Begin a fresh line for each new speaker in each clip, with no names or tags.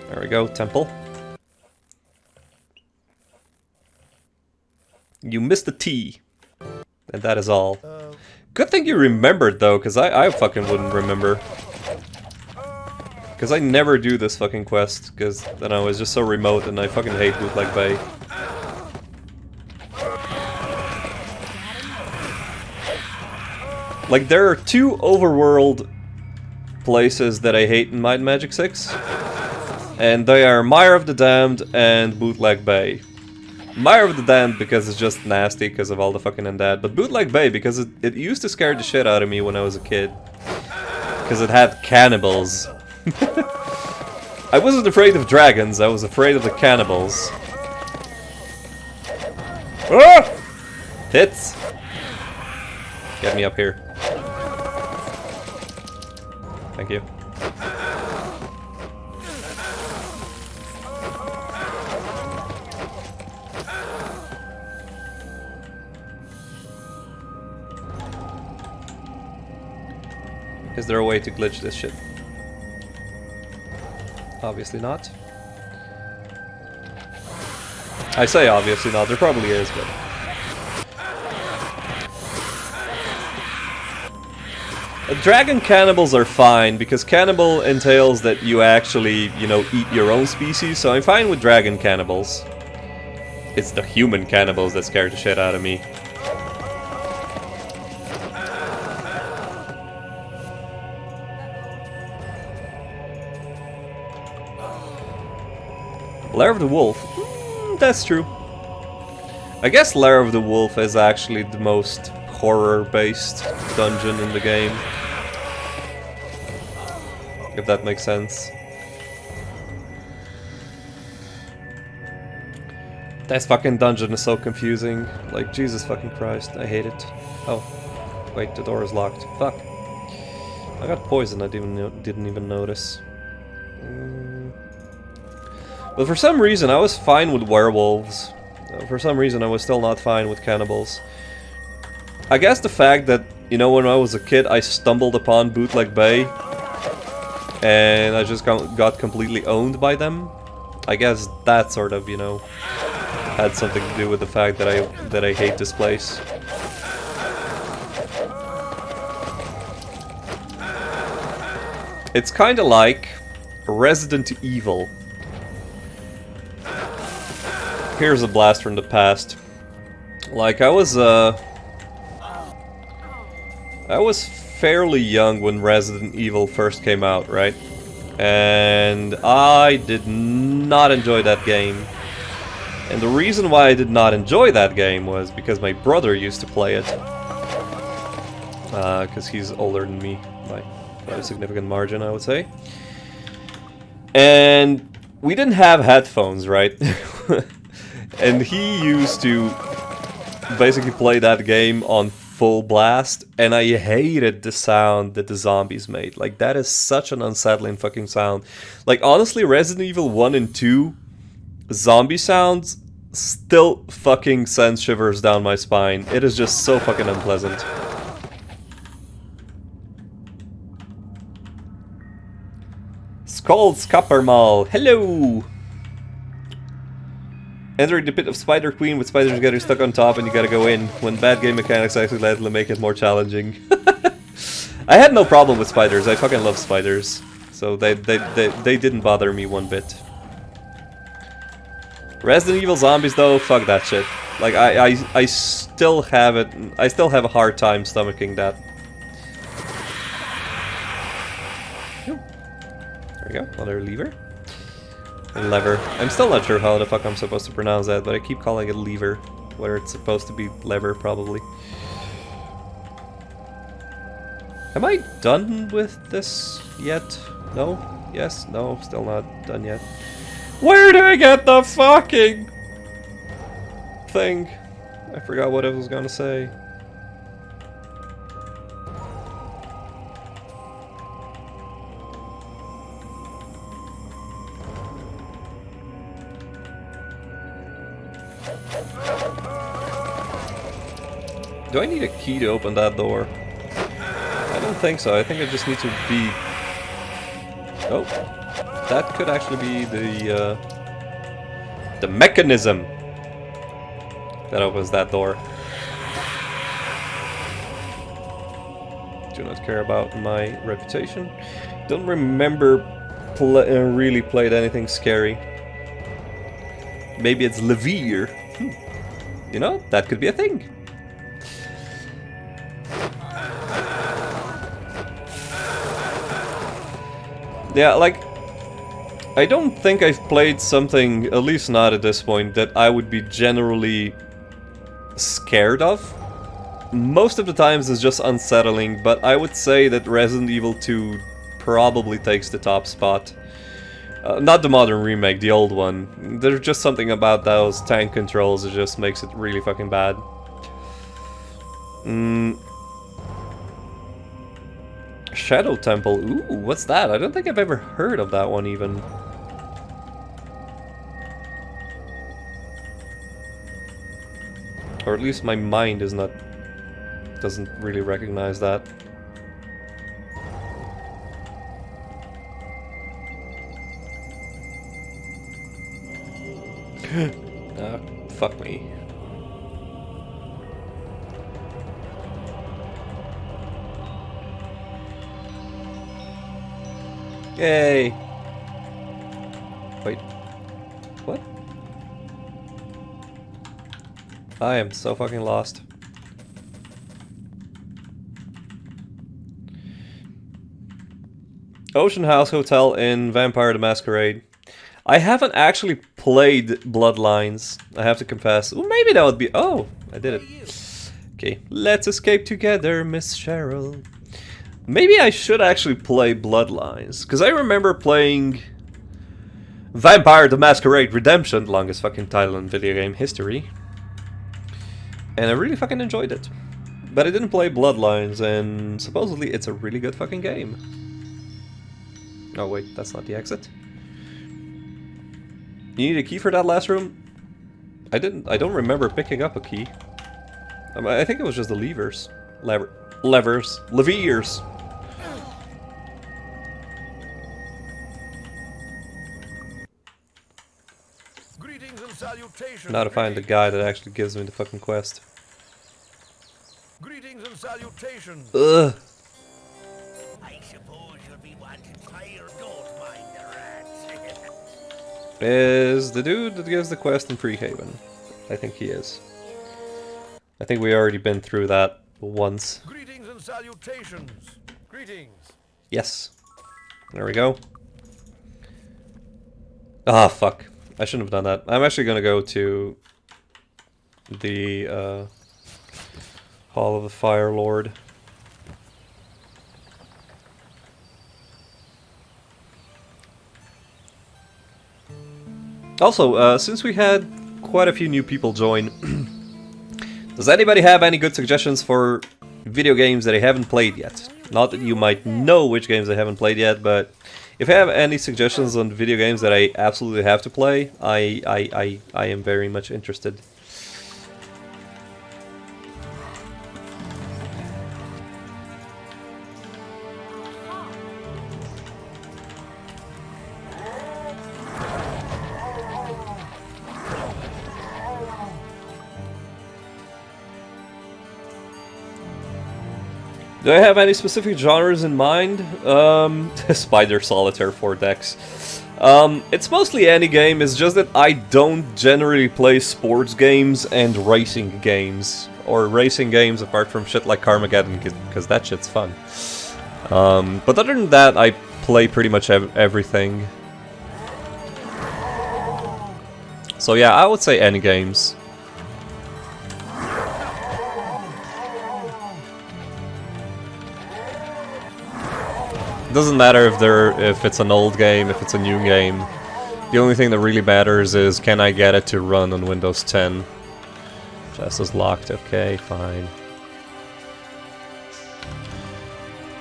There we go, temple. You missed the T. And that is all. Good thing you remembered though, because I fucking wouldn't remember. Because I never do this fucking quest, because then I was just so remote and I fucking hate Bootleg Bay. Like, there are two overworld places that I hate in Might and Magic 6. And they are Mire of the Damned and Bootleg Bay. Mire of the Damned because it's just nasty because of all the fucking undead, but Bootleg Bay because it used to scare the shit out of me when I was a kid. Because it had cannibals. I wasn't afraid of dragons, I was afraid of the cannibals. Ah! Hits! Get me up here. Thank you. Is there a way to glitch this shit? Obviously not. I say obviously not, there probably is, but... Dragon cannibals are fine, because cannibal entails that you actually, you know, eat your own species, so I'm fine with dragon cannibals. It's the human cannibals that scare the shit out of me. Lair of the Wolf. That's true. I guess Lair of the Wolf is actually the most horror-based dungeon in the game. If that makes sense. This fucking dungeon is so confusing. Like, Jesus fucking Christ, I hate it. Oh. Wait, the door is locked. Fuck. I got poisoned, I didn't even notice. But for some reason I was fine with werewolves. For some reason I was still not fine with cannibals. I guess the fact that, you know, when I was a kid I stumbled upon Bootleg Bay and I just got completely owned by them. I guess that sort of, you know, had something to do with the fact that I hate this place. It's kinda like Resident Evil. Here's a blast from the past. Like, I was fairly young when Resident Evil first came out, right? And I did not enjoy that game. And the reason why I did not enjoy that game was because my brother used to play it. Because he's older than me by a significant margin, I would say. And we didn't have headphones, right? And he used to basically play that game on full blast, and I hated the sound that the zombies made. Like, that is such an unsettling fucking sound. Like, honestly, Resident Evil 1 and 2 zombie sounds still fucking send shivers down my spine. It is just so fucking unpleasant. Skulls Coppermall, hello! Entering the pit of Spider Queen with spiders getting stuck on top and you gotta go in, when bad game mechanics actually make it more challenging. I had no problem with spiders, I fucking love spiders. So they didn't bother me one bit. Resident Evil zombies though, fuck that shit. Like, I still have it, I still have a hard time stomaching that. There we go, another lever. Lever. I'm still not sure how the fuck I'm supposed to pronounce that, but I keep calling it lever, where it's supposed to be lever, probably. Am I done with this yet? No? Yes? No? Still not done yet. Where do I get the fucking thing? I forgot what I was gonna say. Do I need a key to open that door? I don't think so. I think I just need to be... Oh. that could actually be the mechanism that opens that door. Do not care about my reputation. Don't remember really played anything scary. Maybe it's Levere. You know, that could be a thing. Yeah, like, I don't think I've played something, at least not at this point, that I would be generally scared of. Most of the times it's just unsettling, but I would say that Resident Evil 2 probably takes the top spot. Not the modern remake, the old one. There's just something about those tank controls that just makes it really fucking bad. Shadow Temple. Ooh, what's that? I don't think I've ever heard of that one even. Or at least my mind is not... doesn't really recognize that. Ah, fuck me. Yay! Wait. What? I am so fucking lost. Ocean House Hotel in Vampire the Masquerade. I haven't actually played Bloodlines, I have to confess. Well, maybe that would be... Oh, I did it. Okay, let's escape together, Miss Cheryl. Maybe I should actually play Bloodlines, because I remember playing Vampire the Masquerade Redemption, longest fucking title in video game history. And I really fucking enjoyed it. But I didn't play Bloodlines, and supposedly it's a really good fucking game. Oh wait, that's not the exit. You need a key for that last room? I don't remember picking up a key. I think it was just the levers. Leveres.
Greetings and salutations.
Now to find the guy that actually gives me the fucking quest.
Greetings and salutations.
Ugh.
I suppose you'll be wanting fire. Don't mind the rats.
Is the dude that gives the quest in Freehaven. I think he is. I think we already been through that once.
Greetings and salutations. Greetings.
Yes. There we go. Ah, fuck. I shouldn't have done that. I'm actually gonna go to the Hall of the Fire Lord. Also, since we had quite a few new people join, does anybody have any good suggestions for video games that I haven't played yet? Not that you might know which games I haven't played yet, but if you have any suggestions on video games that I absolutely have to play, I am very much interested. Do I have any specific genres in mind? Spider Solitaire 4 decks. It's mostly any game, it's just that I don't generally play sports games and racing games. Or racing games apart from shit like Armageddon, because that shit's fun. But other than that, I play pretty much everything. So yeah, I would say any games. Doesn't matter if it's an old game, if it's a new game. The only thing that really matters is, can I get it to run on Windows 10? Chest is locked. Okay, fine.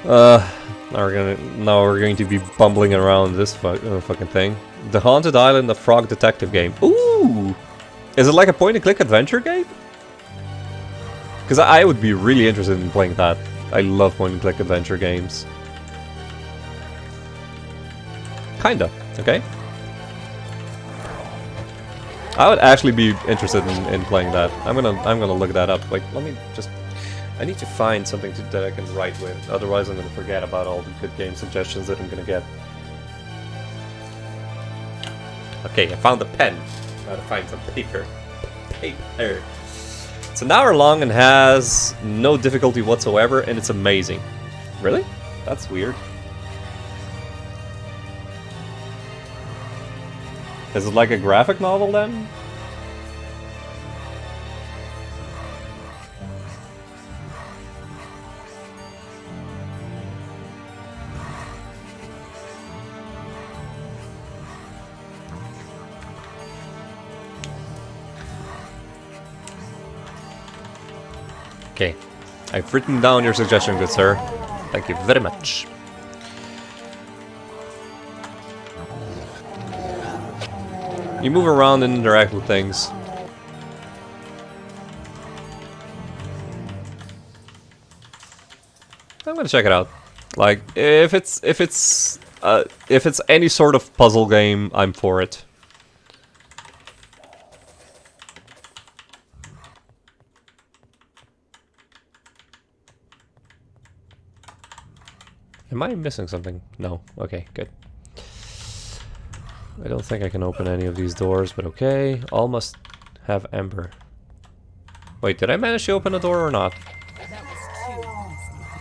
Now we're going to be bumbling around this fucking thing. The Haunted Island, the Frog Detective game. Ooh, is it like a point-and-click adventure game? Because I would be really interested in playing that. I love point-and-click adventure games. Kinda. Okay. I would actually be interested in playing that. I'm gonna look that up. Wait, let me just. I need to find something that I can write with. Otherwise, I'm gonna forget about all the good game suggestions that I'm gonna get. Okay, I found a pen. Now to find some paper. Paper. It's an hour long and has no difficulty whatsoever, and it's amazing. Really? That's weird. Is it like a graphic novel then? Okay, I've written down your suggestion, good sir. Thank you very much. You move around and interact with things. I'm gonna check it out. Like, if it's any sort of puzzle game, I'm for it. Am I missing something? No. Okay, good. I don't think I can open any of these doors, but okay. All must have amber. Wait, did I manage to open a door or not?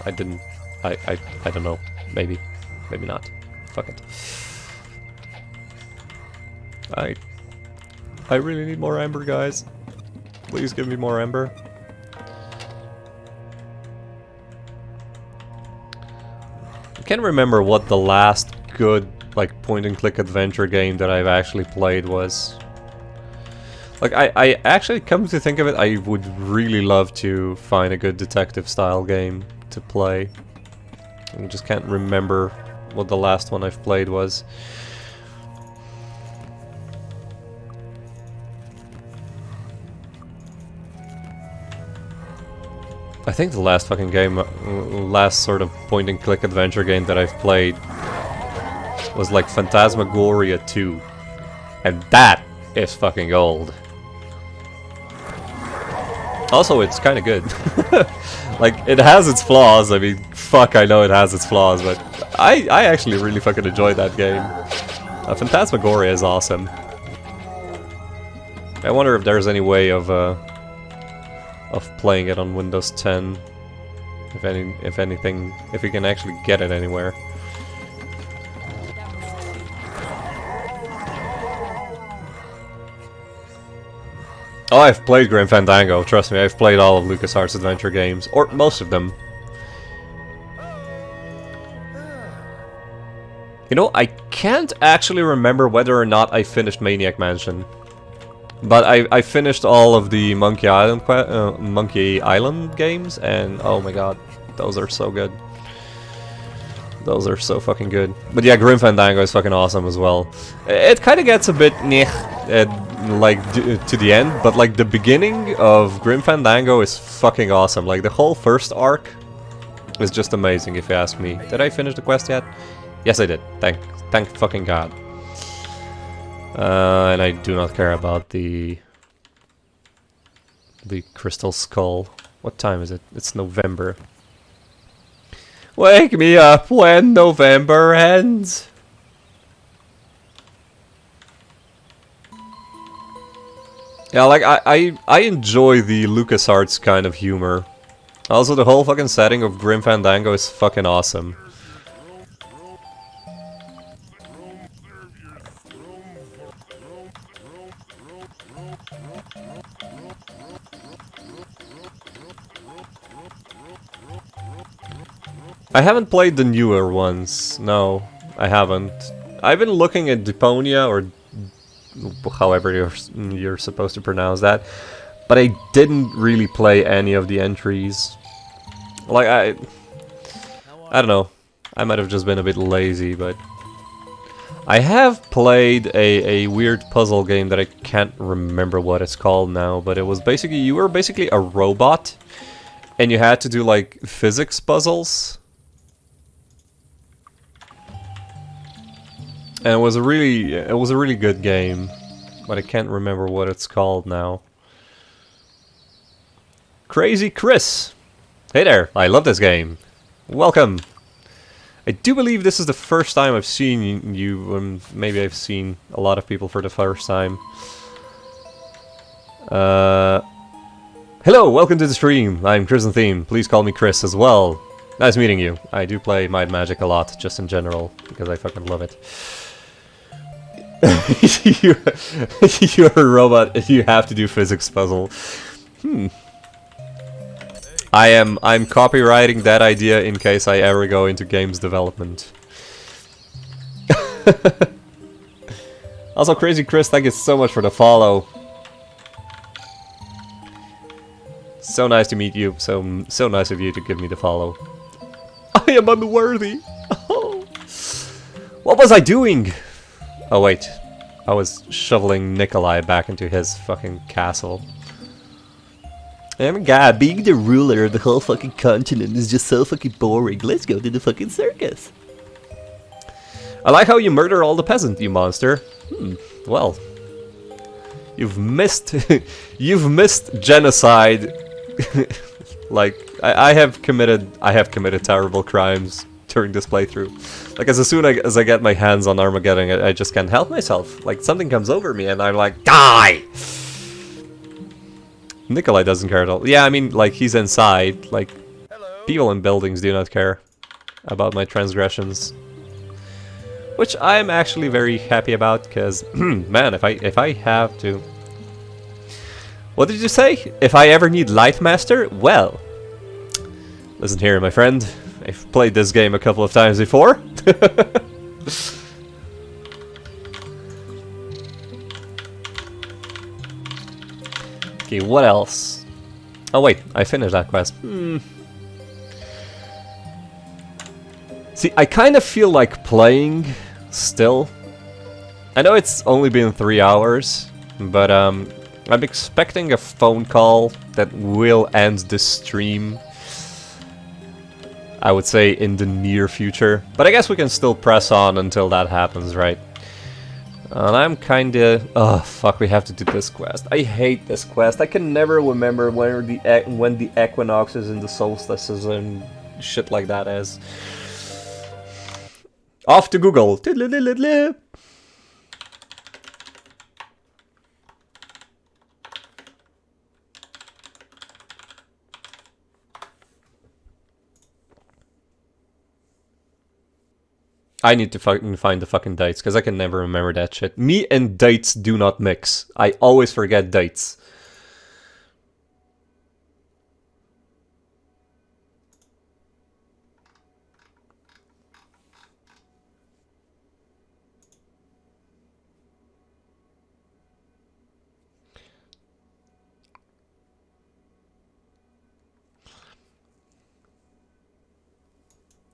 I didn't. I don't know. Maybe. Maybe not. Fuck it. I really need more amber, guys. Please give me more amber. I can't remember what the last good, like, point-and-click adventure game that I've actually played was. Like, I actually, come to think of it, I would really love to find a good detective-style game to play. I just can't remember what the last one I've played was. I think the last fucking game, last sort of point-and-click adventure game that I've played was like Phantasmagoria 2. And that is fucking old. Also, it's kind of good. Like, it has its flaws. I mean, fuck, I know it has its flaws, but I actually really fucking enjoyed that game. Phantasmagoria is awesome. I wonder if there's any way of playing it on Windows 10. If anything, if you can actually get it anywhere. Oh, I've played Grim Fandango, trust me, I've played all of LucasArts adventure games, or most of them. You know, I can't actually remember whether or not I finished Maniac Mansion. But I finished all of the Monkey Island games, and oh my god, those are so good. Those are so fucking good. But yeah, Grim Fandango is fucking awesome as well. It kind of gets a bit like to the end, but like the beginning of Grim Fandango is fucking awesome. Like the whole first arc is just amazing, if you ask me. Did I finish the quest yet? Yes, I did. Thank fucking god. And I do not care about the crystal skull. What time is it? It's November. Wake me up when November ends. Yeah, like I enjoy the LucasArts kind of humor. Also, the whole fucking setting of Grim Fandango is fucking awesome. I haven't played the newer ones. No, I haven't. I've been looking at Deponia, or however you're supposed to pronounce that, but I didn't really play any of the entries. Like, I don't know. I might have just been a bit lazy, but I have played a weird puzzle game that I can't remember what it's called now, but it was basically, you were basically a robot, and you had to do like physics puzzles. And it was a really good game, but I can't remember what it's called now. Crazy Chris! Hey there, I love this game. Welcome! I do believe this is the first time I've seen you, maybe I've seen a lot of people for the first time. Hello, welcome to the stream. I'm Chrysantheme. Please call me Chris as well. Nice meeting you. I do play Might Magic a lot, just in general, because I fucking love it. You're a robot, you have to do physics puzzle. I'm copywriting that idea in case I ever go into games development. Also, Crazy Chris, thank you so much for the follow. So nice to meet you. So nice of you to give me the follow. I am unworthy. What was I doing? Oh wait, I was shoveling Nikolai back into his fucking castle. Oh my god, being the ruler of the whole fucking continent is just so fucking boring. Let's go to the fucking circus. I like how you murder all the peasants, you monster. Well, you've missed genocide. Like I have committed terrible crimes during this playthrough. Like as soon as I get my hands on Armageddon, I just can't help myself. Like something comes over me and I'm like, die! Nikolai doesn't care at all. Yeah, I mean, like, he's inside. Like, people in buildings do not care about my transgressions. Which I'm actually very happy about, because, man, if I have to... What did you say? If I ever need Light Master? Well... Listen here, my friend. I've played this game a couple of times before. Okay, what else? Oh wait, I finished that quest. See, I kind of feel like playing still. I know it's only been 3 hours, but I'm expecting a phone call that will end the stream. I would say in the near future. But I guess we can still press on until that happens, right? And I'm kinda... Oh, fuck, we have to do this quest. I hate this quest. I can never remember when the equinoxes and the solstices and shit like that is. Off to Google. I need to find the fucking dates, because I can never remember that shit. Me and dates do not mix. I always forget dates.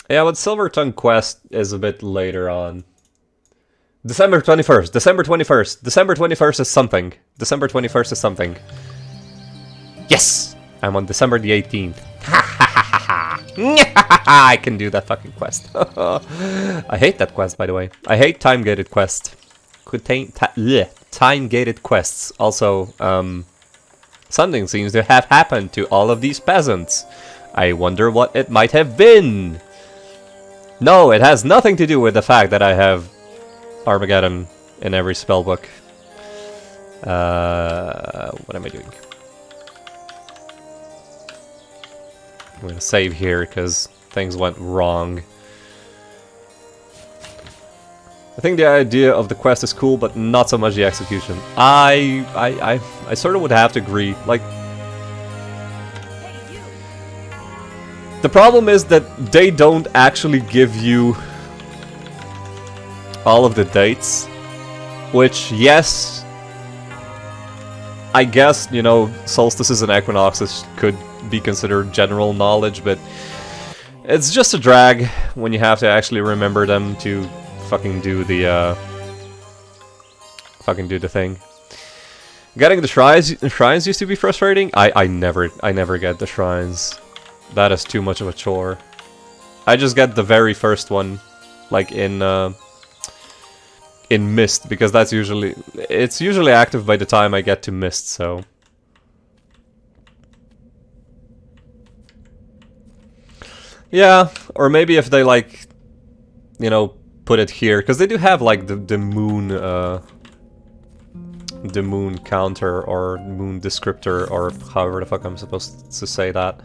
Yeah, but Silver Tongue Quest is a bit later on. December 21st, December 21st, December 21st is something. December 21st is something. Yes! I'm on December the 18th. I can do that fucking quest. I hate that quest, by the way. I hate time-gated quests. Time-gated quests. Also, something seems to have happened to all of these peasants. I wonder what it might have been. No, it has nothing to do with the fact that I have Armageddon in every spellbook. What am I doing? I'm gonna save here because things went wrong. I think the idea of the quest is cool, but not so much the execution. I sort of would have to agree. Like, the problem is that they don't actually give you all of the dates, which, yes, I guess, you know, solstices and equinoxes could be considered general knowledge, but it's just a drag when you have to actually remember them to fucking do the thing. Getting the shrines used to be frustrating. I never get the shrines. That is too much of a chore. I just get the very first one, like in in Mist, because that's usually... It's usually active by the time I get to Mist, so... Yeah, or maybe if they, like, you know, put it here, because they do have, like, the moon, the moon counter, or moon descriptor, or however the fuck I'm supposed to say that.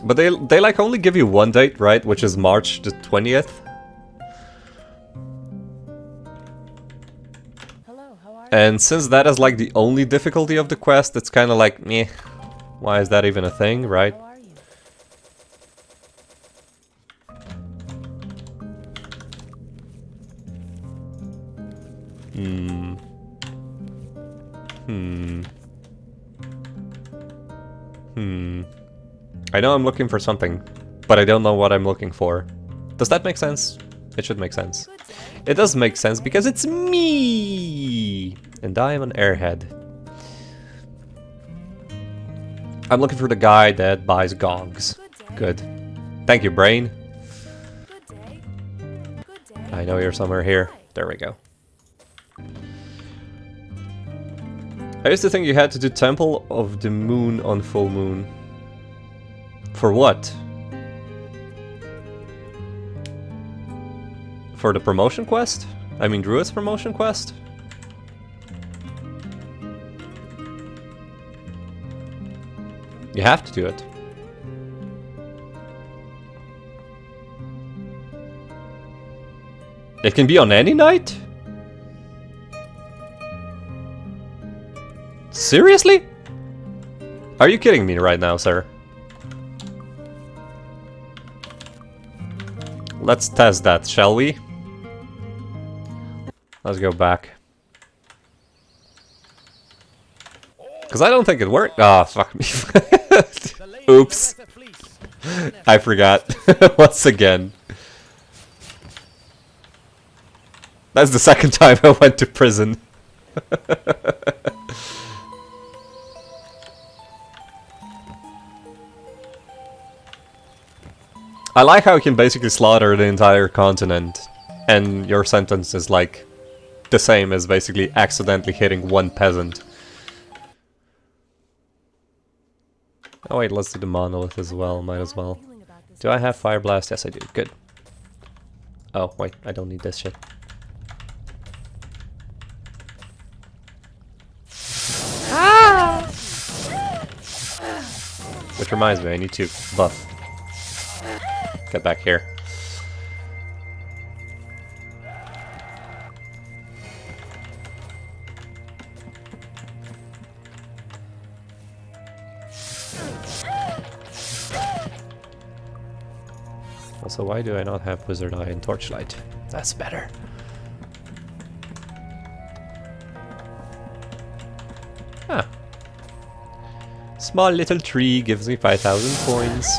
But they like only give you one date, right? Which is March the 20th.
Hello, how are you?
And since that is like the only difficulty of the quest, it's kind of like, meh, why is that even a thing, right?
How are you?
I know I'm looking for something, but I don't know what I'm looking for. Does that make sense? It should make sense.
Good day.
It does make sense because it's me! And I am an airhead. I'm looking for the guy that buys gongs.
Good day.
Good. Thank you, brain.
Good day. Good day.
I know you're somewhere here.
Hi.
There we go. I used to think you had to do Temple of the Moon on full moon. For what? For the promotion quest? I mean Druid's promotion quest? You have to do it. It can be on any night? Seriously? Are you kidding me right now, sir? Let's test that, shall we? Let's go back. Because I don't think it worked. Ah, fuck me. Oops. I forgot. Once again. That's the second time I went to prison. I like how you can basically slaughter the entire continent, and your sentence is like the same as basically accidentally hitting one peasant. Oh wait, let's do the monolith as well, might as well. Do I have Fire Blast? Yes I do, good. Oh wait, I don't need this shit. Ah! Which reminds me, I need to buff. Get back here. Also, why do I not have Wizard Eye and Torchlight? That's better. Ah. Small little tree gives me 5,000 points.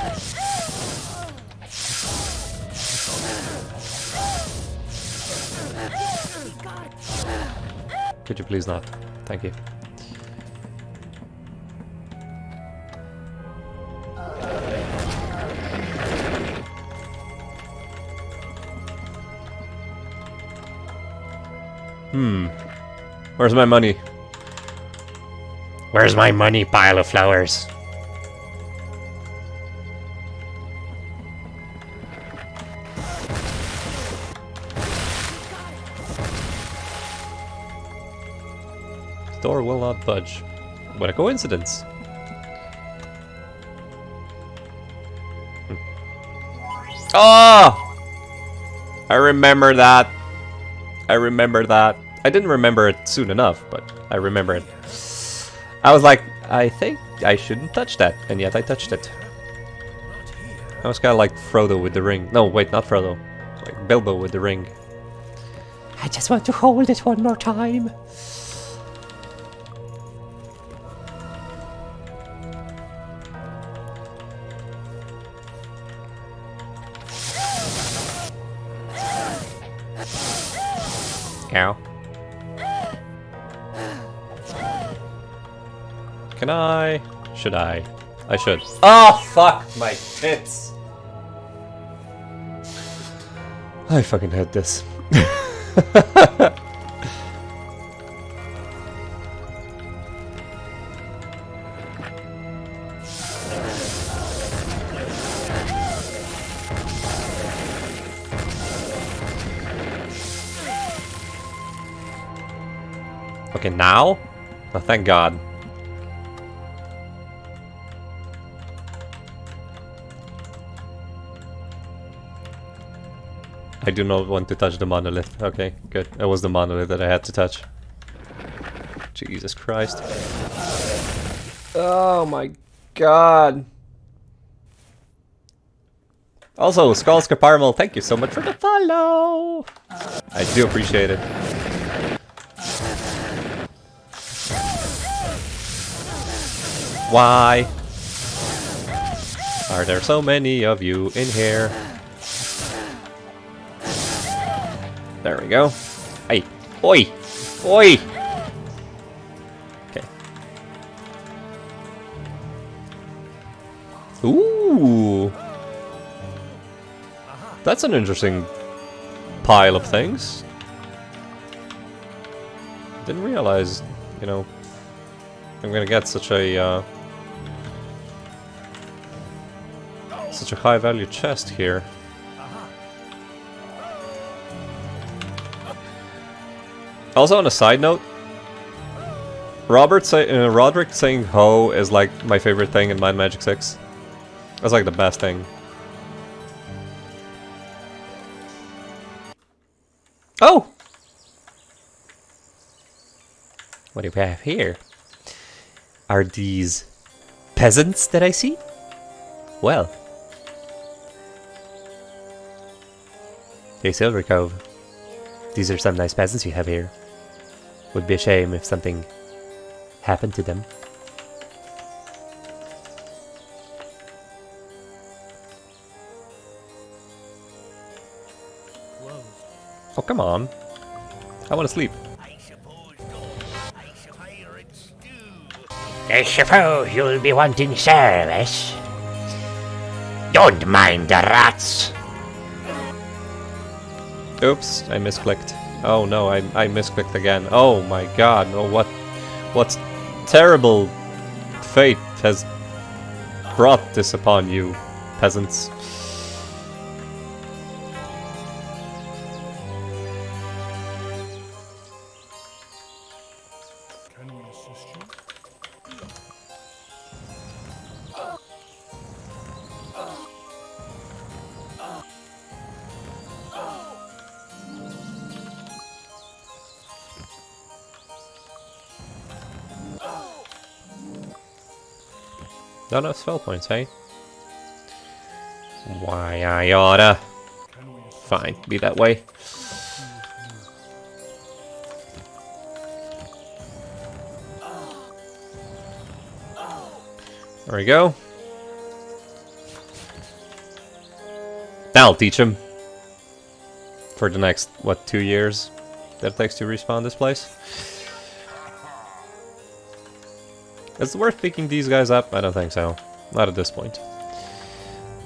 Could you please not? Thank you. Where's my money? Where's my money, pile of flowers? The door will not budge. What a coincidence. Oh! I remember that. I remember that. I didn't remember it soon enough, but I remember it. I was like, I think I shouldn't touch that, and yet I touched it. I was kind of like Frodo with the ring. No, wait, not Frodo. Like Bilbo with the ring. I just want to hold it one more time. Ow. Can I? Should I? I should. Oh, fuck my tits! I fucking hate this. Okay, now? Oh, thank God. I do not want to touch the monolith. Okay, good. It was the monolith that I had to touch. Jesus Christ. Oh my God. Also, Skalska Parmal, thank you so much for the follow! I do appreciate it. Why are there so many of you in here? There we go. Hey, oi! Oi! Okay. Ooh! That's an interesting pile of things. Didn't realize, you know, I'm gonna get such a high value chest here. Also, on a side note, Roderick saying "ho" is like my favorite thing in Might and Magic 6. That's like the best thing. Oh! What do we have here? Are these peasants that I see? Well. Hey, Silver Cove. These are some nice peasants you have here. Would be a shame if something happened to them. Oh, come on. I want to sleep.
I suppose you'll be wanting service. Don't mind the rats.
Oops, I misclicked. Oh no, I misclicked again. Oh my God! Oh, what terrible fate has brought this upon you, peasants?
Can we assist you?
Not enough spell points, hey? Why I oughta. Fine, be that way. There we go. That'll teach him. For the next, what, 2 years that it takes to respawn this place. Is it worth picking these guys up? I don't think so. Not at this point.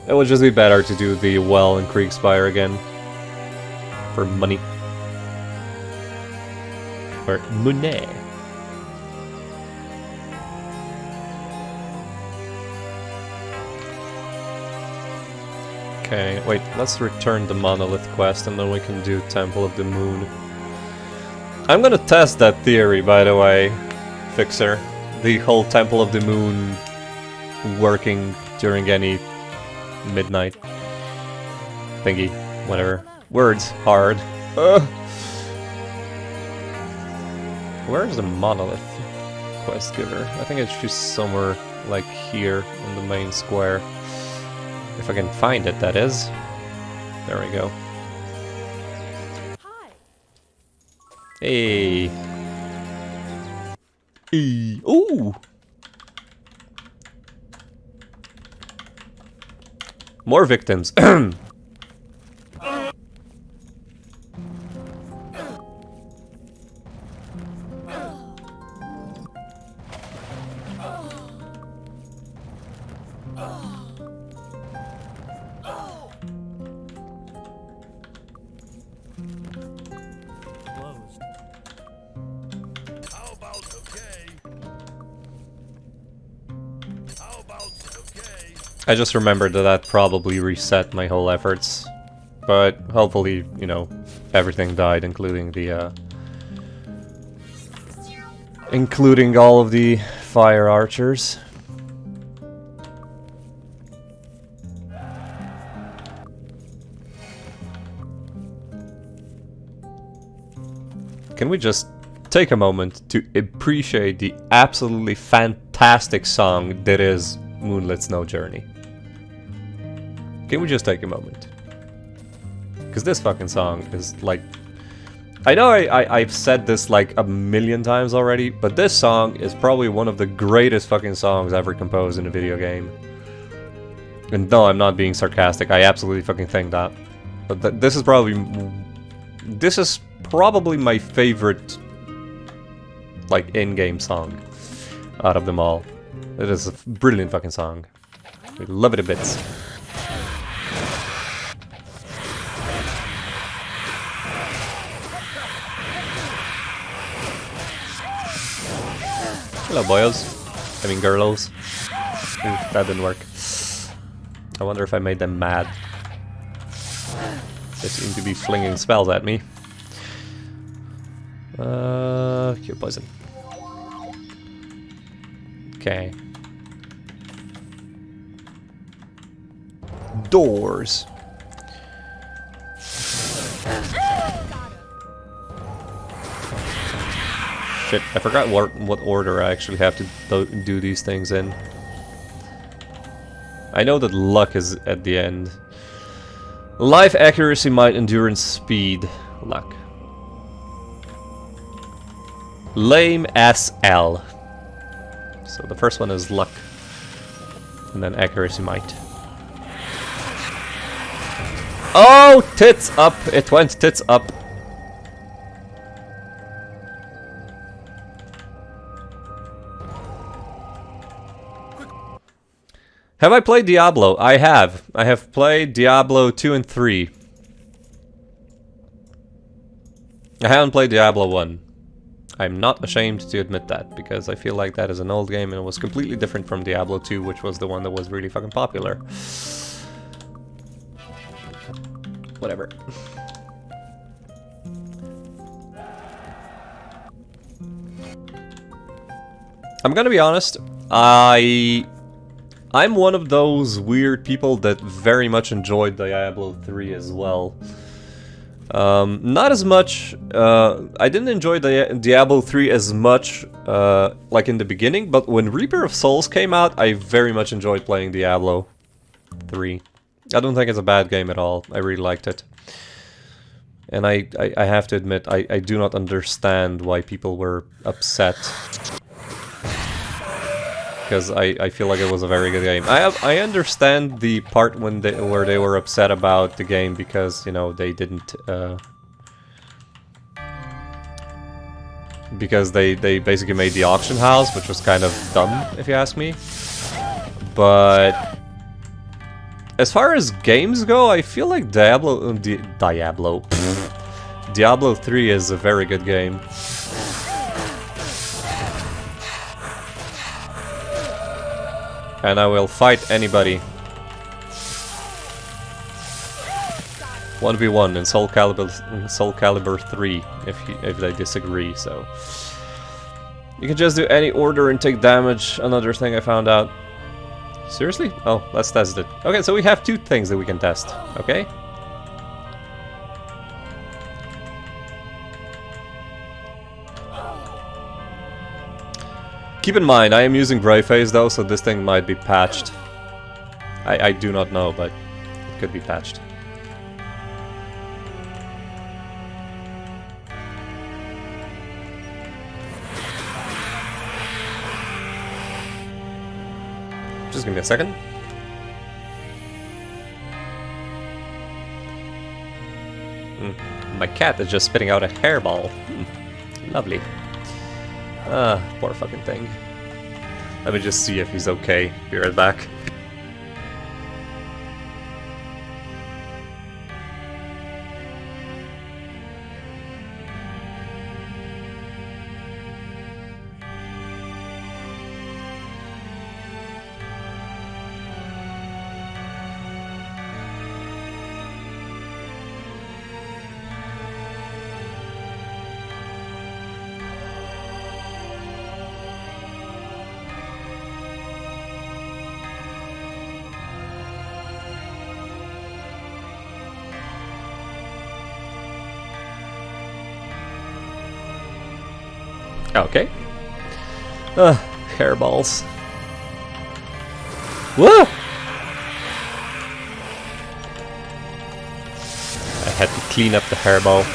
It would just be better to do the well in Kriegspire again. For money. For money. Okay, wait, let's return the Monolith quest and then we can do Temple of the Moon. I'm gonna test that theory, by the way, Fixer. The whole Temple of the Moon working during any midnight thingy, whatever. Words hard. Where's the Monolith quest giver? I think it's just somewhere like here in the main square. If I can find it, that is. There we go.
Hi.
Hey. Hey. Ooh. More victims.
Closed. How about okay? How about okay?
I just remembered that that probably reset my whole efforts. But hopefully, you know, everything died, including the, including all of the fire archers. Can we just take a moment to appreciate the absolutely fantastic song that is Moonlit Snow Journey? Can we just take a moment? Because this fucking song is like... I know I've said this like a million times already, but this song is probably one of the greatest fucking songs ever composed in a video game. And no, I'm not being sarcastic, I absolutely fucking think that. But this is probably... This is probably my favorite, like, in-game song out of them all. It is a brilliant fucking song. We love it a bit. Hello, boyos. I mean, girlos. Ooh, that didn't work. I wonder if I made them mad. They seem to be flinging spells at me. Cure poison. Okay. Doors. Shit, I forgot what order I actually have to do these things in. I know that luck is at the end. Life, accuracy, might, endurance, speed, luck. Lame SL. So the first one is luck. And then accuracy, might. Oh, tits up! It went tits up. Have I played Diablo? I have. I have played Diablo 2 and 3. I haven't played Diablo 1. I'm not ashamed to admit that, because I feel like that is an old game and it was completely different from Diablo 2, which was the one that was really fucking popular. Whatever. I'm gonna be honest, I'm one of those weird people that very much enjoyed Diablo 3 as well. Not as much, I didn't enjoy Diablo 3 as much, like in the beginning, but when Reaper of Souls came out, I very much enjoyed playing Diablo 3. I don't think it's a bad game at all, I really liked it. And I have to admit, I do not understand why people were upset. Because I feel like it was a very good game. I understand the part when where they were upset about the game because, you know, they didn't because they basically made the auction house, which was kind of dumb if you ask me. But as far as games go, I feel like Diablo 3 is a very good game. And I will fight anybody. 1v1 in Soul Calibur 3 if they disagree, so you can just do any order and take damage. Another thing I found out. Seriously? Oh, let's test it. Okay, so we have two things that we can test, okay? Keep in mind, I am using Greyface though, so this thing might be patched. I do not know, but it could be patched. Just give me a second. My cat is just spitting out a hairball. Lovely. Ah, poor fucking thing. Let me just see if he's okay. Be right back. Okay. Hairballs. Whoa! I had to clean up the hairball.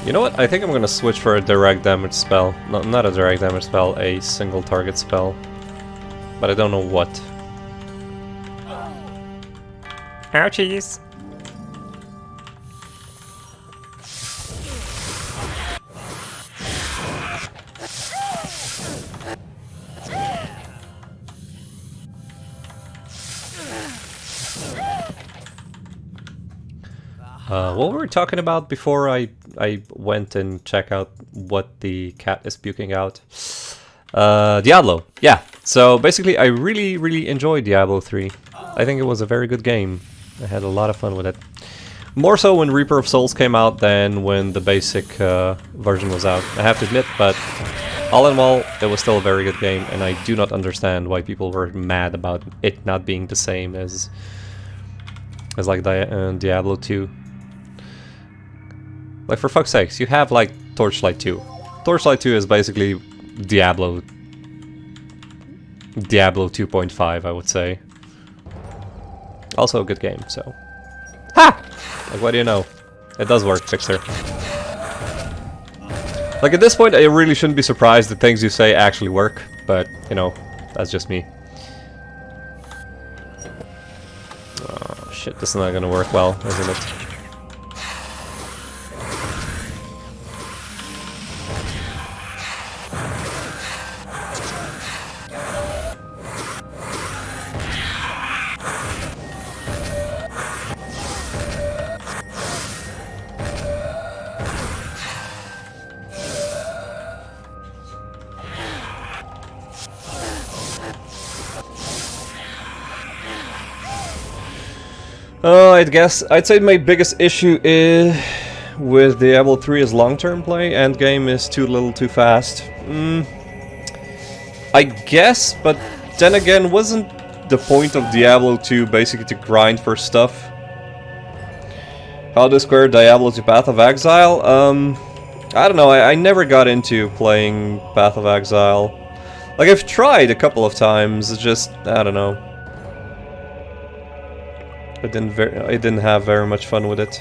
You know what? I think I'm gonna switch for a direct damage spell. No, not a direct damage spell, a single target spell. But I don't know what. Ouchies! What were we talking about before I went and check out what the cat is puking out? Diablo. Yeah. So basically, I really enjoyed Diablo 3. I think it was a very good game. I had a lot of fun with it. More so when Reaper of Souls came out than when the basic version was out. I have to admit, but all in all, it was still a very good game, and I do not understand why people were mad about it not being the same as like Diablo 2. Like, for fuck's sakes, you have, like, Torchlight 2. Torchlight 2 is basically Diablo 2.5, I would say. Also a good game, so... Ha! Like, what do you know? It does work, Fixer. Like, at this point, I really shouldn't be surprised that things you say actually work, but, you know, that's just me. Oh, shit, this is not gonna work well, isn't it? I'd say my biggest issue is with Diablo 3 is long-term play. Endgame is too little, too fast. I guess, but then again, wasn't the point of Diablo 2 basically to grind for stuff? How to square Diablo to Path of Exile? I don't know. I never got into playing Path of Exile. Like, I've tried a couple of times. It's just, I don't know. I didn't have very much fun with it.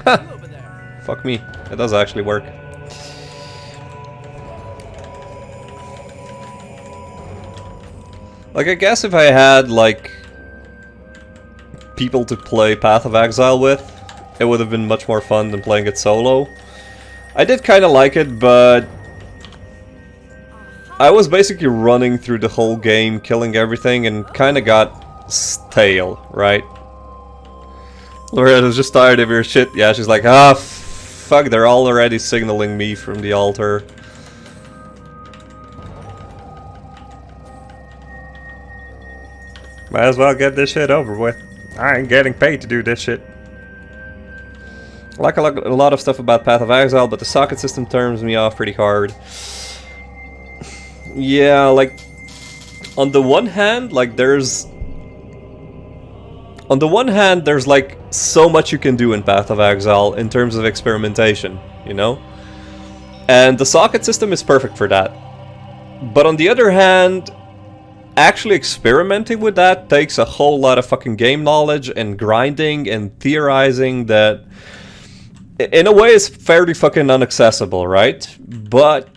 Ha! Fuck me. It does actually work. Like, I guess if I had, like, people to play Path of Exile with, it would have been much more fun than playing it solo. I did kind of like it, but I was basically running through the whole game, killing everything, and kind of got stale, right? Loretta was just tired of your shit. Yeah, she's like, ah, fuck, they're all already signaling me from the altar. Might as well get this shit over with. I ain't getting paid to do this shit. I like a lot of stuff about Path of Exile, but the socket system turns me off pretty hard. Yeah, like, on the one hand, there's like so much you can do in Path of Exile in terms of experimentation, you know? And the socket system is perfect for that. But on the other hand, actually experimenting with that takes a whole lot of fucking game knowledge and grinding and theorizing that in a way is fairly fucking inaccessible, right? But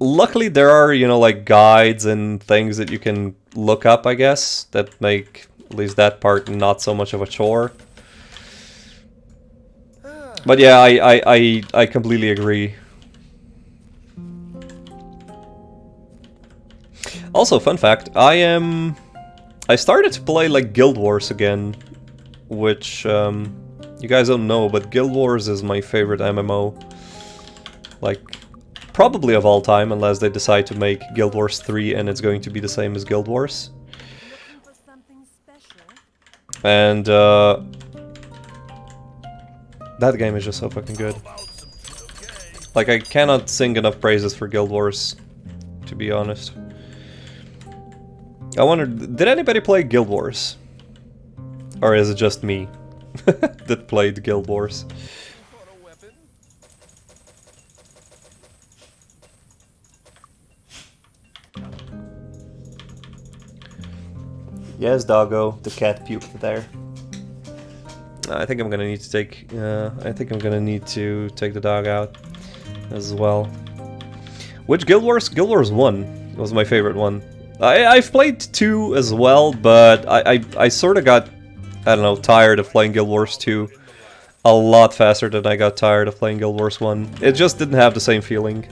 luckily there are, you know, like guides and things that you can look up, I guess, that make at least that part not so much of a chore. But yeah, I completely agree. Also, fun fact, I started to play like Guild Wars again, which you guys don't know, but Guild Wars is my favorite MMO. Like, probably of all time, unless they decide to make Guild Wars 3 and it's going to be the same as Guild Wars. And that game is just so fucking good. Like, I cannot sing enough praises for Guild Wars, to be honest. I wonder, did anybody play Guild Wars? Or is it just me that played Guild Wars? Yes, doggo, the cat puked there. I think I'm gonna need to take. I think I'm gonna need to take the dog out as well. Which Guild Wars? Guild Wars 1 was my favorite one. I've played 2 as well, but I sort of got, I don't know, tired of playing Guild Wars 2 a lot faster than I got tired of playing Guild Wars 1. It just didn't have the same feeling.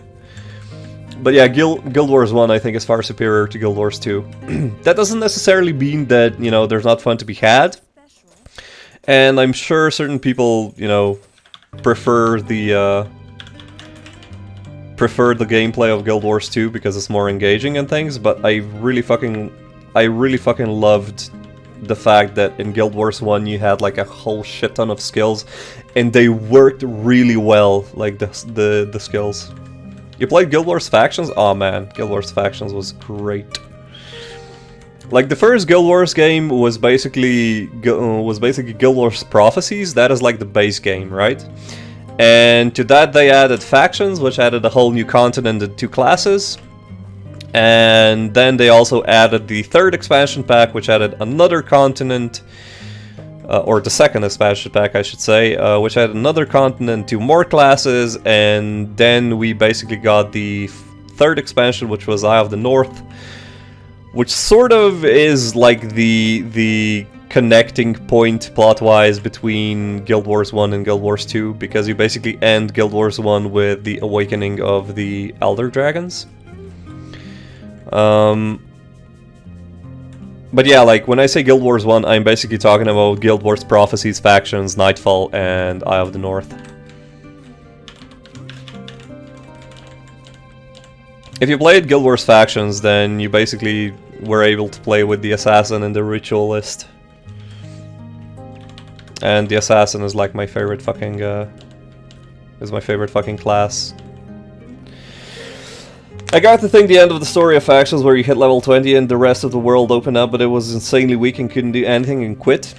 But yeah, Guild Wars 1 I think is far superior to Guild Wars 2. That doesn't necessarily mean that, you know, there's not fun to be had. And I'm sure certain people, you know, prefer the gameplay of Guild Wars 2 because it's more engaging and things, but I really fucking loved the fact that in Guild Wars 1 you had like a whole shit ton of skills and they worked really well, like the skills. You played Guild Wars Factions? Oh man, Guild Wars Factions was great. Like the first Guild Wars game was basically Guild Wars Prophecies. That is like the base game, right? And to that they added Factions, which added a whole new continent and 2 classes. And then they also added the 3rd expansion pack, which added another continent, or the 2nd expansion pack, I should say, which added another continent, 2 more classes, and then we basically got the 3rd expansion, which was Eye of the North, which sort of is like the connecting point plot-wise between Guild Wars 1 and Guild Wars 2, because you basically end Guild Wars 1 with the awakening of the Elder Dragons. But yeah, like when I say Guild Wars 1, I'm basically talking about Guild Wars Prophecies, Factions, Nightfall, and Eye of the North. If you played Guild Wars Factions, then you basically were able to play with the Assassin and the Ritualist. And the Assassin is like my favorite fucking, class. I got to think the end of the story of Factions where you hit level 20 and the rest of the world opened up, but it was insanely weak and couldn't do anything and quit.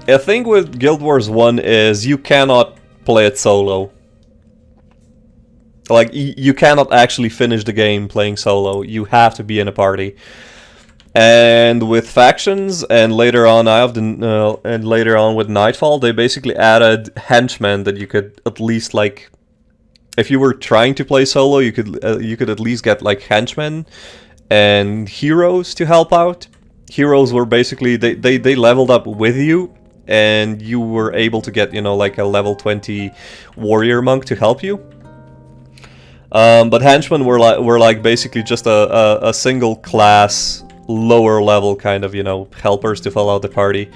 The thing with Guild Wars 1 is you cannot play it solo. Like, you cannot actually finish the game playing solo. You have to be in a party. And with Factions, and later on with Nightfall, they basically added henchmen that you could at least, like, if you were trying to play solo, you could at least get like henchmen and heroes to help out. Heroes were basically they leveled up with you, and you were able to get, you know, like a level 20 warrior monk to help you. But henchmen were like basically just a single class, lower level kind of, you know, helpers to fill out the party.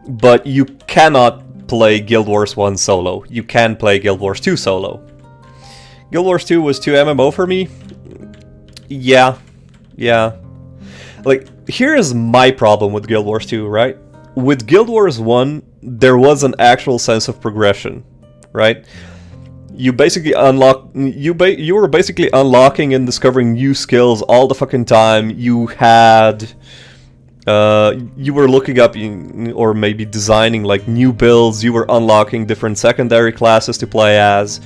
But you cannot play Guild Wars 1 solo. You can play Guild Wars 2 solo. Guild Wars 2 was too MMO for me. Yeah. Like, here's my problem with Guild Wars 2, right? With Guild Wars 1, there was an actual sense of progression, right? You basically you were basically unlocking and discovering new skills all the fucking time. You had you were looking up or maybe designing like new builds. You were unlocking different secondary classes to play as.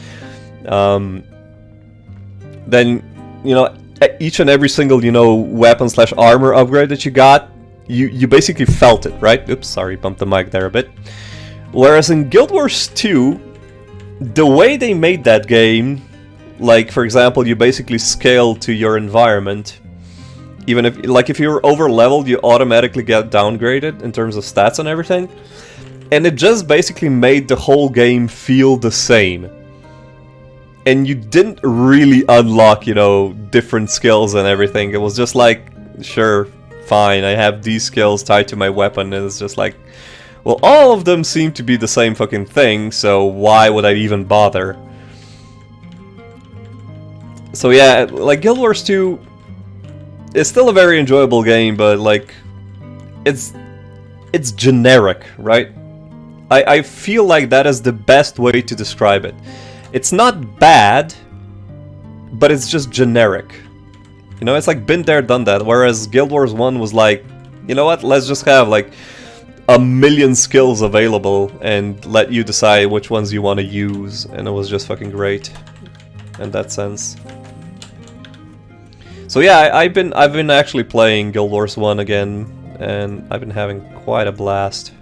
Then, you know, each and every single, you know, weapon/armor upgrade that you got, you basically felt it, right? Oops, sorry, bumped the mic there a bit. Whereas in Guild Wars 2, the way they made that game, like, for example, you basically scale to your environment. Even if you're over-leveled, you automatically get downgraded in terms of stats and everything. And it just basically made the whole game feel the same. And you didn't really unlock, you know, different skills and everything. It was just like, sure, fine, I have these skills tied to my weapon, and it's just like, well, all of them seem to be the same fucking thing, so why would I even bother? So yeah, like, Guild Wars 2 is still a very enjoyable game, but like, it's generic, right? I feel like that is the best way to describe it. It's not bad, but it's just generic. You know, it's like been there, done that. Whereas Guild Wars 1 was like, you know what, let's just have like a million skills available and let you decide which ones you want to use. And it was just fucking great in that sense. So yeah, I've been actually playing Guild Wars 1 again, and I've been having quite a blast.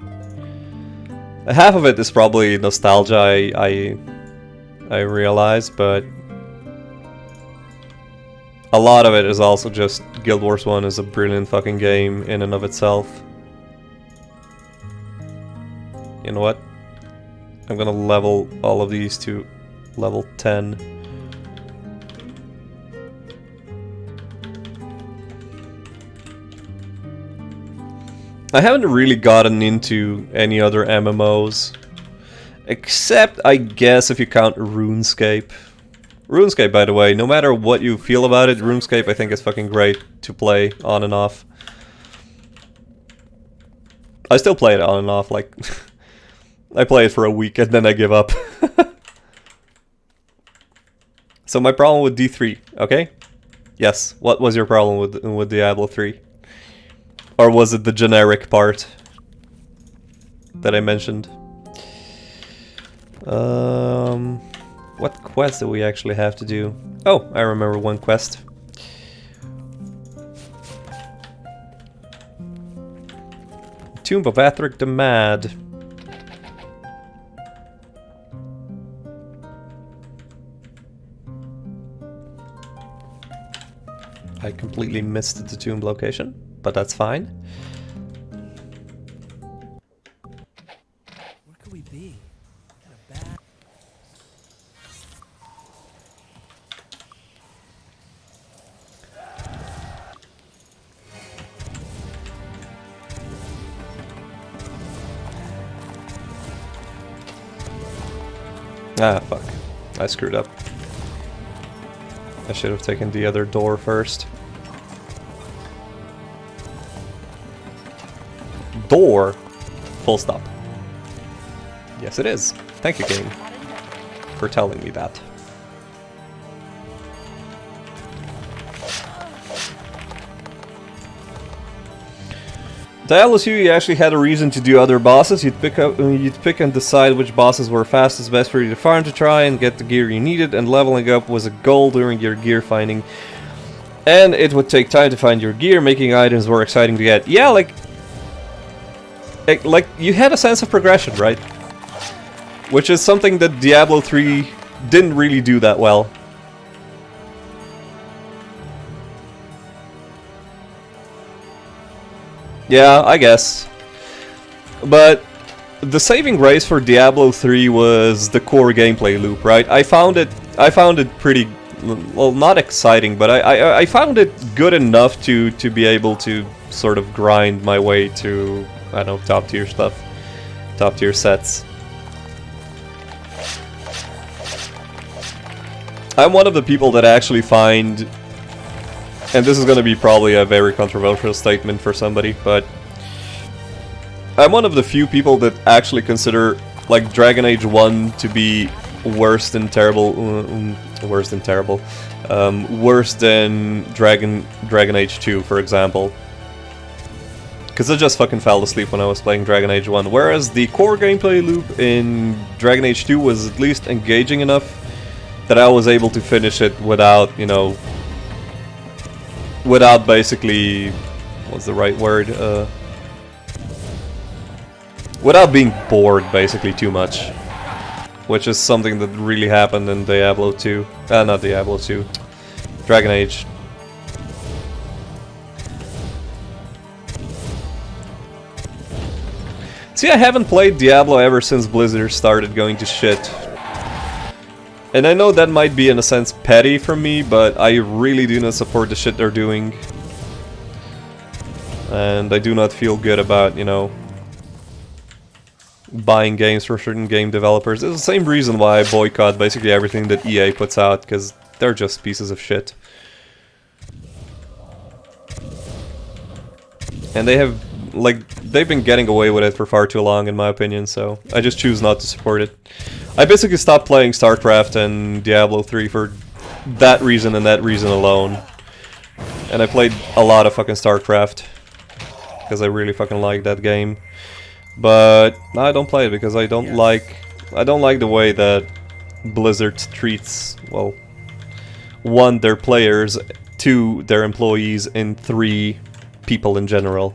Half of it is probably nostalgia, I realize, but a lot of it is also just Guild Wars 1 is a brilliant fucking game in and of itself. You know what? I'm gonna level all of these to level 10. I haven't really gotten into any other MMOs. Except, I guess, if you count RuneScape. RuneScape, by the way, no matter what you feel about it, RuneScape I think is fucking great to play on and off. I still play it on and off, like... I play it for a week and then I give up. So my problem with D3, okay? Yes, what was your problem with Diablo 3? Or was it the generic part that I mentioned? What quest do we actually have to do? Oh, I remember one quest. Tomb of Athric the Mad. I completely missed the tomb location, but that's fine.
Where could we be?
Ah, fuck. I screwed up. I should have taken the other door first. Door? Full stop. Yes, it is. Thank you, game, for telling me that. Diablo 2, you actually had a reason to do other bosses. You'd pick and decide which bosses were fastest, best for you to farm to try and get the gear you needed, and leveling up was a goal during your gear finding. And it would take time to find your gear, making items more exciting to get. Yeah, like you had a sense of progression, right? Which is something that Diablo 3 didn't really do that well. Yeah, I guess. But the saving grace for Diablo 3 was the core gameplay loop, right? I found it pretty, well, not exciting, but I found it good enough to be able to sort of grind my way to, I don't know, top tier stuff, top tier sets. I'm one of the people that actually find, and this is going to be probably a very controversial statement for somebody, but I'm one of the few people that actually consider, like, Dragon Age 1 to be worse than worse than Dragon Age 2, for example. Because I just fucking fell asleep when I was playing Dragon Age 1, whereas the core gameplay loop in Dragon Age 2 was at least engaging enough that I was able to finish it without, you know, without basically, what's the right word, without being bored basically too much. Which is something that really happened in Diablo 2, not Diablo 2, Dragon Age. See, I haven't played Diablo ever since Blizzard started going to shit. And I know that might be in a sense petty from me, but I really do not support the shit they're doing. And I do not feel good about, you know, buying games for certain game developers. It's the same reason why I boycott basically everything that EA puts out, because they're just pieces of shit. And they have, like, they've been getting away with it for far too long, in my opinion, so I just choose not to support it. I basically stopped playing StarCraft and Diablo 3 for that reason and that reason alone. And I played a lot of fucking StarCraft. Because I really fucking like that game. But no, I don't play it because I don't like the way that Blizzard treats, well, 1, their players, 2, their employees, and 3, people in general.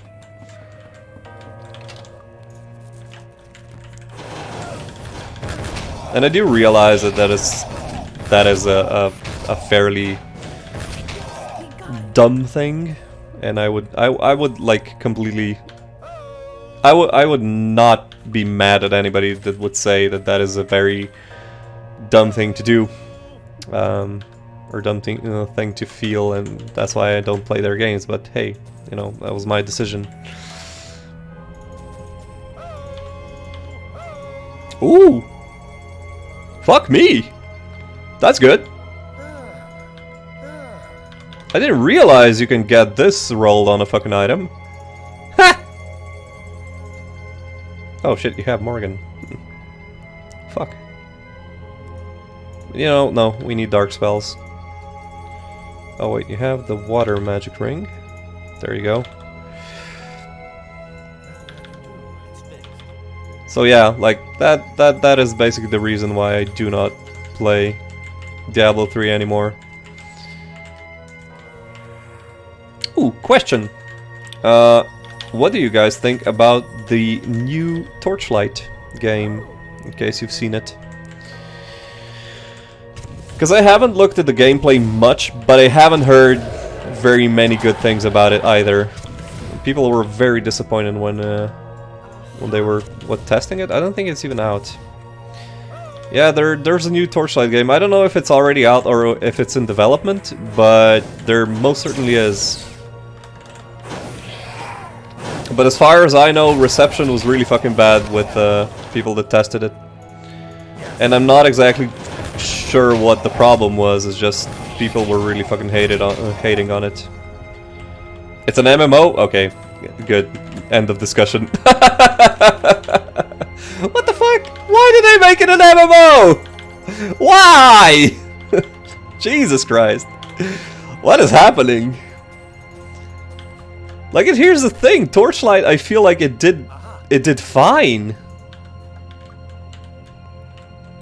And I do realize that that is a fairly dumb thing, and I would like completely. I would not be mad at anybody that would say that that is a very dumb thing to do, or dumb thing to feel, and that's why I don't play their games. But hey, you know, that was my decision. Ooh, fuck me. That's good. I didn't realize you can get this rolled on a fucking item. Ha! Oh shit, you have Morgan. Fuck. You know, no, we need dark spells. Oh wait, you have the water magic ring. There you go. So yeah, like that is basically the reason why I do not play Diablo 3 anymore. Ooh, question. What do you guys think about the new Torchlight game, in case you've seen it? Because I haven't looked at the gameplay much, but I haven't heard very many good things about it either. People were very disappointed when they were, testing it? I don't think it's even out. Yeah, there's a new Torchlight game. I don't know if it's already out or if it's in development, but there most certainly is. But as far as I know, reception was really fucking bad with people that tested it. And I'm not exactly sure what the problem was, it's just people were really fucking hating on it. It's an MMO? Okay, good. End of discussion. What the fuck? Why did they make it an MMO? Why? Jesus Christ. What is happening? Like, here's the thing, Torchlight, I feel like it did fine.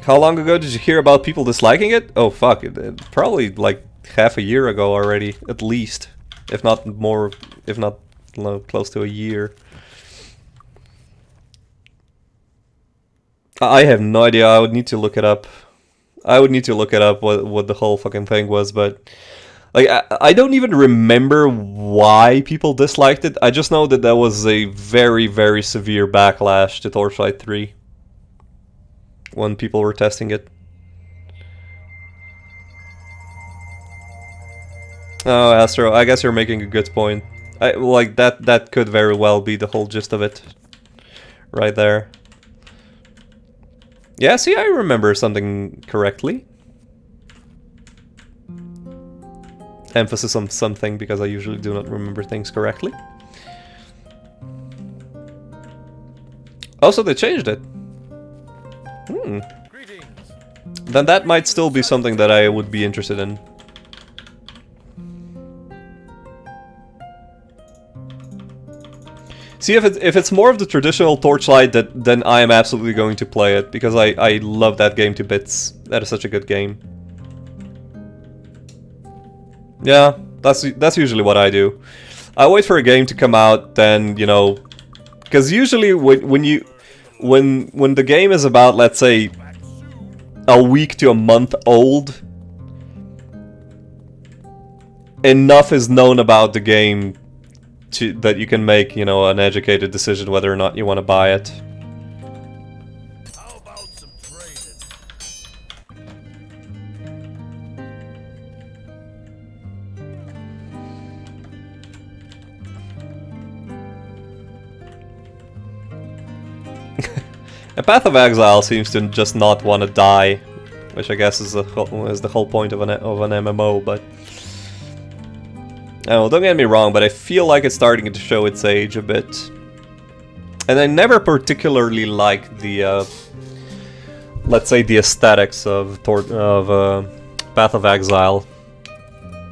How long ago did you hear about people disliking it? Oh fuck, probably like half a year ago already, at least. If not more, if not close to a year. I have no idea, I would need to look it up. I would need to look it up what the whole fucking thing was, but... Like, I don't even remember why people disliked it. I just know that there was a very, very severe backlash to Torchlight 3 when people were testing it. Oh, Astro, I guess you're making a good point. Like, that could very well be the whole gist of it. Right there. Yeah, see, I remember something correctly. Emphasis on something, because I usually do not remember things correctly. Also, they changed it. Then that might still be something that I would be interested in. See, if it's more of the traditional Torchlight, then I am absolutely going to play it, because I love that game to bits. That is such a good game. Yeah, that's usually what I do. I wait for a game to come out, then, you know, because usually when the game is about, let's say, a week to a month old, enough is known about the game that you can make, you know, an educated decision whether or not you want to buy it.
How about some trading?
A Path of Exile seems to just not want to die, which I guess is the whole point of an MMO, but... Oh, don't get me wrong, but I feel like it's starting to show its age a bit. And I never particularly liked the, let's say, the aesthetics of Path of Exile.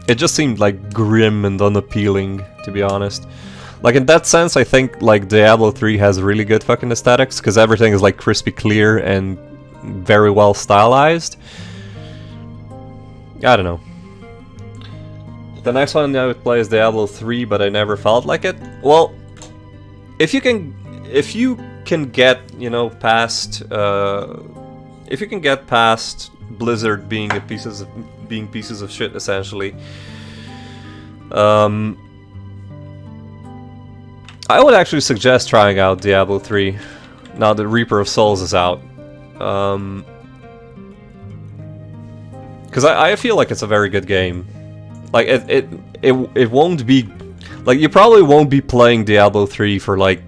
it just seemed like grim and unappealing, to be honest. Like in that sense, I think like Diablo 3 has really good fucking aesthetics, because everything is like crispy clear and very well stylized. I don't know. The next one I would play is Diablo 3, but I never felt like it. Well, if you can get, you know, past if you can get past Blizzard being pieces of shit, essentially, I would actually suggest trying out Diablo 3 now that Reaper of Souls is out. Because I feel like it's a very good game. Like it won't be like, you probably won't be playing Diablo 3 for like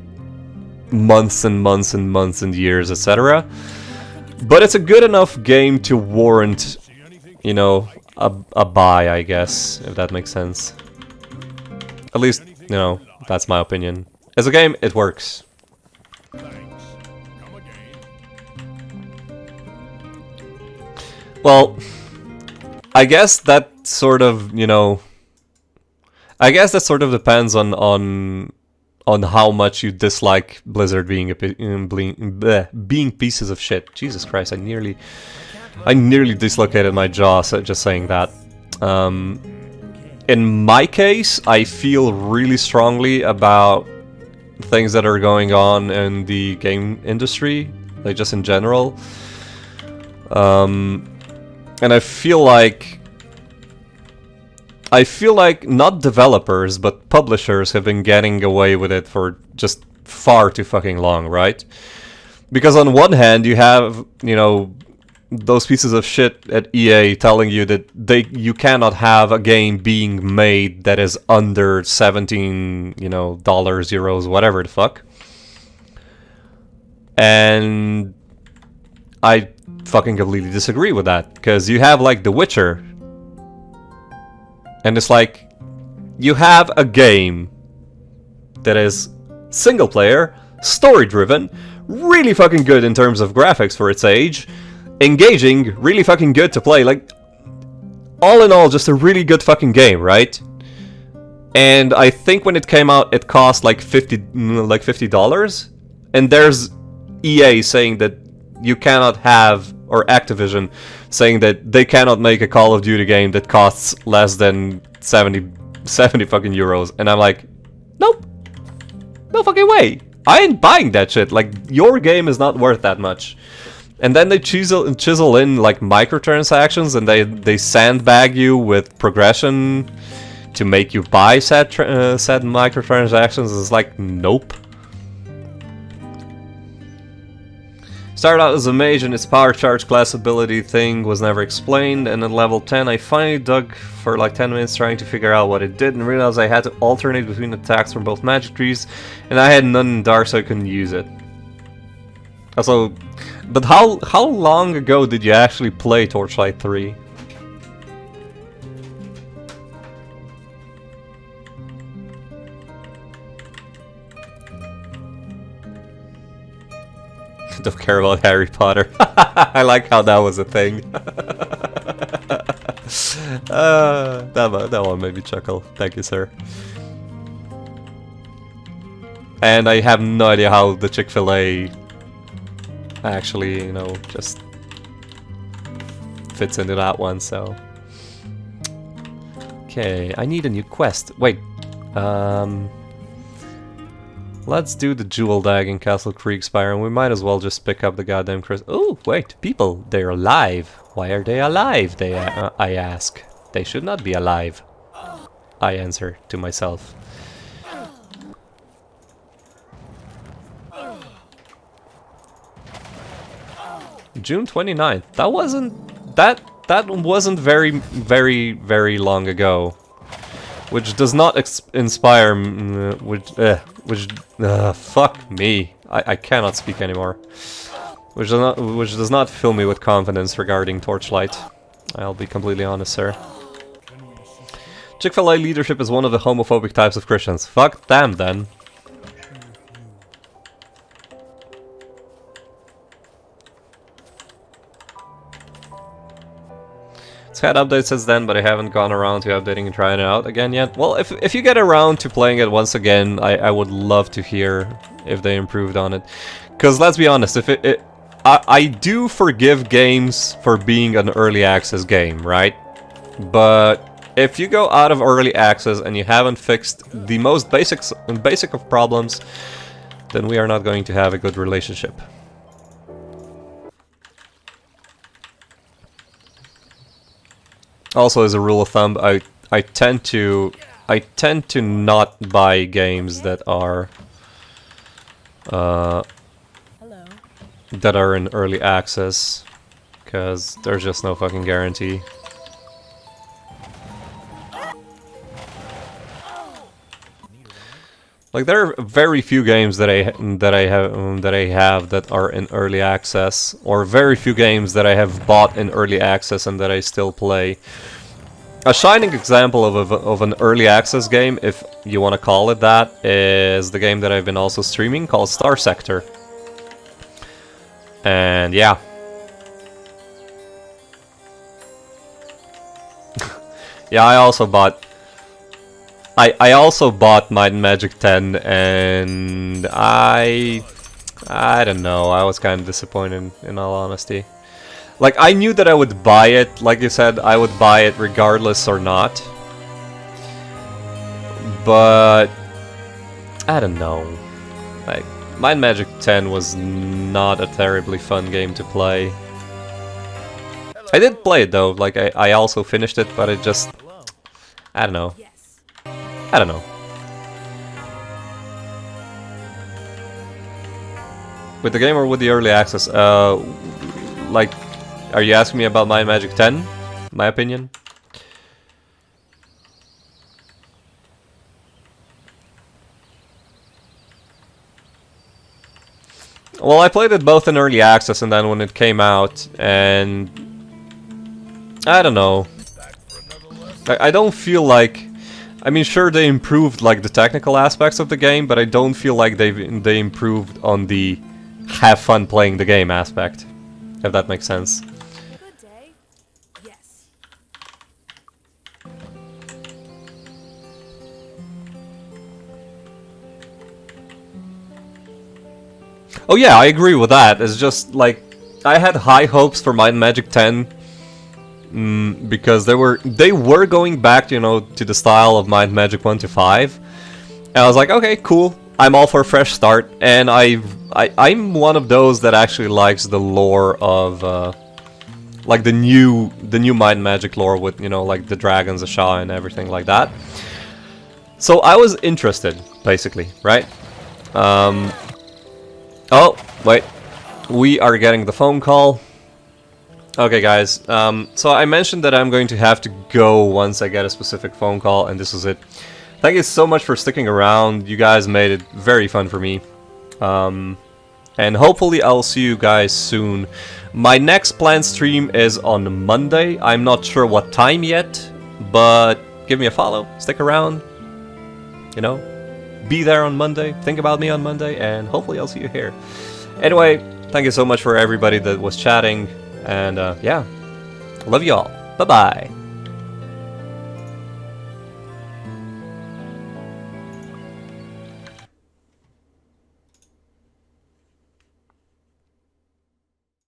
months and months and months and years, etc. But it's a good enough game to warrant, you know, a buy, I guess, if that makes sense. At least, you know, that's my opinion. As a game, it works. Well, I guess that sort of, you know, I guess that sort of depends on how much you dislike Blizzard being being pieces of shit. Jesus Christ, I nearly dislocated my jaw just saying that. In my case, I feel really strongly about things that are going on in the game industry, like just in general. And I feel like not developers, but publishers have been getting away with it for just far too fucking long, right? Because on one hand, you have, you know, those pieces of shit at EA telling you that you cannot have a game being made that is under 17, you know, dollars, euros, whatever the fuck. And I fucking completely disagree with that, because you have like The Witcher, and it's like, you have a game that is single player, story driven, really fucking good in terms of graphics for its age, engaging, really fucking good to play, like, all in all, just a really good fucking game, right? And I think when it came out, it cost like $50, and there's EA saying that you cannot have, or Activision saying that they cannot make a Call of Duty game that costs less than 70 fucking euros, and I'm like, nope, no fucking way, I ain't buying that shit. Like, your game is not worth that much. And then they chisel in like microtransactions, and they sandbag you with progression to make you buy said microtransactions. It's like, nope. Started out as a mage, and its power charge class ability thing was never explained, and at level 10 I finally dug for like 10 minutes trying to figure out what it did, and realized I had to alternate between attacks from both magic trees, and I had none in dark, so I couldn't use it. Also, but how long ago did you actually play Torchlight 3? Don't care about Harry Potter. I like how that was a thing. That one made me chuckle. Thank you, sir. And I have no idea how the Chick-fil-A actually, you know, just fits into that one, so. Okay, I need a new quest. Wait, let's do the Jewel Dag in Castle Kriegspire, and we might as well just pick up the goddamn Oh, wait, people, they're alive. Why are they alive, I ask. They should not be alive, I answer to myself. June 29th. That wasn't very long ago, which does not inspire. Fuck me. I cannot speak anymore. Which does not fill me with confidence regarding Torchlight. I'll be completely honest, sir. Chick-fil-A leadership is one of the homophobic types of Christians. Fuck them then. It's had updates since then, but I haven't gone around to updating and trying it out again yet. Well, if you get around to playing it once again, I would love to hear if they improved on it. Because let's be honest, I do forgive games for being an early access game, right? But if you go out of early access and you haven't fixed the most basic of problems, then we are not going to have a good relationship. Also, as a rule of thumb, I tend to not buy games that are
Hello.
that are in early access, because there's just no fucking guarantee. Like, there are very few games that I have that are in early access, or very few games that I have bought in early access and that I still play. A shining example of an early access game, if you want to call it that, is the game that I've been also streaming called Star Sector. And yeah. Yeah, I also bought Might and Magic 10, and I don't know, I was kind of disappointed, in all honesty. Like, I knew that I would buy it, like you said, I would buy it regardless or not. But I don't know. Like, Might and Magic 10 was not a terribly fun game to play. I did play it though, like I also finished it, but it just, I don't know.
Yes.
I don't know. With the game or with the early access? Like, are you asking me about Might and Magic 10? My opinion? Well, I played it both in early access and then when it came out, and I don't know. I don't feel like, I mean, sure, they improved like the technical aspects of the game, but I don't feel like they improved on the have fun playing the game aspect, if that makes sense.
Good day. Yes.
Oh yeah, I agree with that. It's just like, I had high hopes for Might and Magic 10 because they were going back, you know, to the style of Might and Magic 1 to 5. And I was like, okay, cool. I'm all for a fresh start, and I'm one of those that actually likes the lore of like the new Might and Magic lore with, you know, like the dragons, the Shah, and everything like that. So I was interested, basically, right? Oh, wait. We are getting the phone call. Okay, guys. So I mentioned that I'm going to have to go once I get a specific phone call, and this is it. Thank you so much for sticking around. You guys made it very fun for me. And hopefully I'll see you guys soon. My next planned stream is on Monday. I'm not sure what time yet, but give me a follow. Stick around. You know, be there on Monday. Think about me on Monday, and hopefully I'll see you here. Anyway, thank you so much for everybody that was chatting. And yeah, love you all. Bye-bye.